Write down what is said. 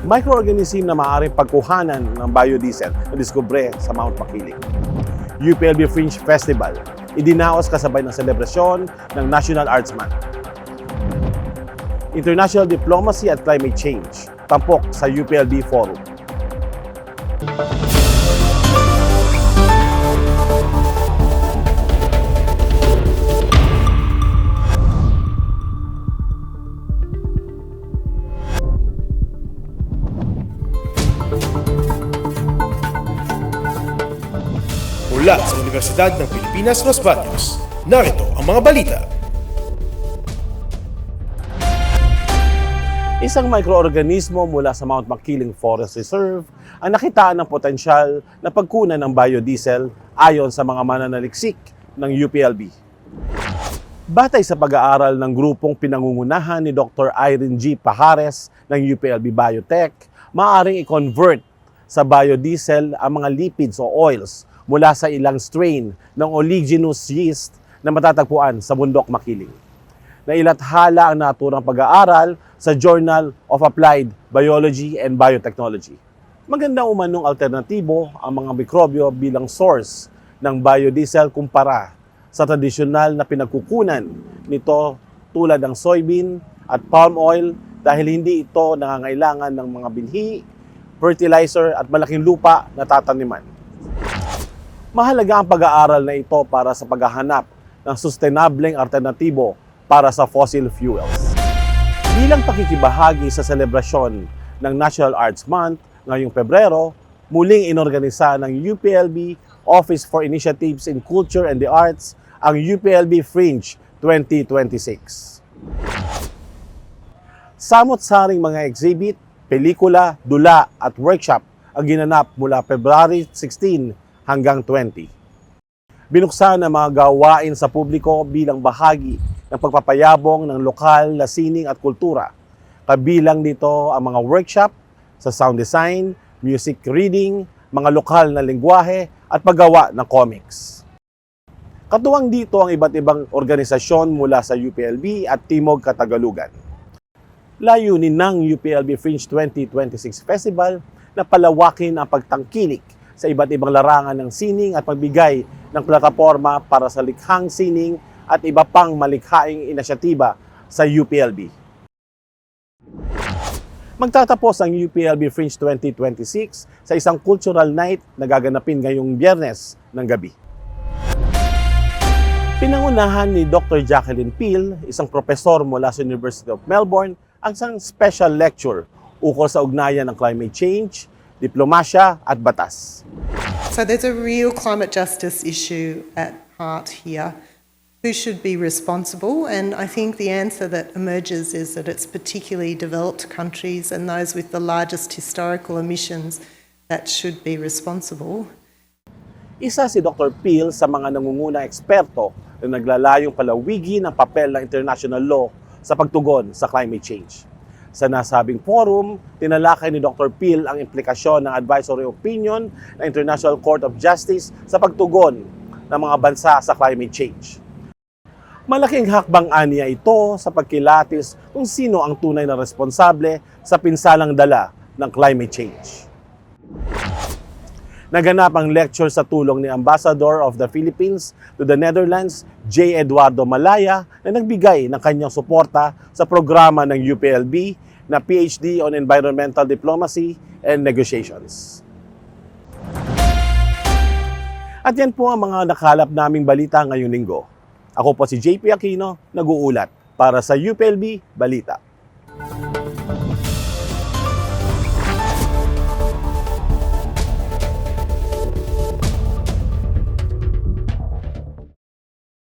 microorganism na maaaring pagkuhanan ng biodiesel na diskubre sa Mount Makiling. UPLB Fringe Festival, idinaos kasabay ng selebrasyon ng National Arts Month. International Diplomacy at Climate Change, tampok sa UPLB Forum. Mula sa Universidad ng Pilipinas, Los Baños, narito ang mga balita. Isang microorganismo mula sa Mount Makiling Forest Reserve ang nakitaan ng potensyal na pagkunan ng biodiesel ayon sa mga mananaliksik ng UPLB. Batay sa pag-aaral ng grupong pinangungunahan ni Dr. Irene G. Pajares ng UPLB Biotech, maaaring i-convert sa biodiesel ang mga lipids o oils mula sa ilang strain ng oleaginous yeast na matatagpuan sa bundok Makiling. Nailathala ang naturang pag-aaral sa Journal of Applied Biology and Biotechnology. Maganda umanong alternatibo ang mga mikrobyo bilang source ng biodiesel kumpara sa tradisyonal na pinagkukunan nito tulad ng soybean at palm oil dahil hindi ito nangangailangan ng mga binhi, fertilizer at malaking lupa na tataniman. Mahalaga ang pag-aaral na ito para sa paghahanap ng sustainableng alternatibo para sa fossil fuels. Bilang pakikibahagi sa selebrasyon ng National Arts Month ngayong Pebrero, muling inorganisa ng UPLB Office for Initiatives in Culture and the Arts ang UPLB Fringe 2026. Samot-saring mga exhibit, pelikula, dula at workshop ang ginanap mula February 16 hanggang 20. Binuksan ang mga gawain sa publiko bilang bahagi ng pagpapayabong ng lokal na sining at kultura. Kabilang dito ang mga workshop sa sound design, music reading, mga lokal na lengguwahe at paggawa ng comics. Katuwang dito ang iba't ibang organisasyon mula sa UPLB at Timog Katagalugan. Layunin ng UPLB Fringe 2026 Festival na palawakin ang pagtangkilik sa iba't ibang larangan ng sining at pagbigay ng plataporma para sa likhang sining at iba pang malikhaing inisyatiba sa UPLB. Magtatapos ang UPLB Fringe 2026 sa isang cultural night na gaganapin ngayong Biyernes ng gabi. Pinangunahan ni Dr. Jacqueline Peel, isang profesor mula sa University of Melbourne, ang isang special lecture ukol sa ugnayan ng climate change, diplomasya at batas. So there's a real climate justice issue at heart here. Who should be responsible? And I think the answer that emerges is that it's particularly developed countries and those with the largest historical emissions that should be responsible. Isa si Dr. Peel sa mga nangungunang eksperto na naglalayong palawigin ang papel ng international law sa pagtugon sa climate change. Sa nasabing forum, tinalakay ni Dr. Peel ang implikasyon ng advisory opinion ng International Court of Justice sa pagtugon ng mga bansa sa climate change. Malaking hakbang aniya ito sa pagkilatis kung sino ang tunay na responsable sa pinsalang dala ng climate change. Naganap ang lecture sa tulong ni Ambassador of the Philippines to the Netherlands, J. Eduardo Malaya, na nagbigay ng kanyang suporta sa programa ng UPLB na PhD on Environmental Diplomacy and Negotiations. At yan po ang mga nakalap naming balita ngayong linggo. Ako po si JP Aquino, nag-uulat para sa UPLB Balita.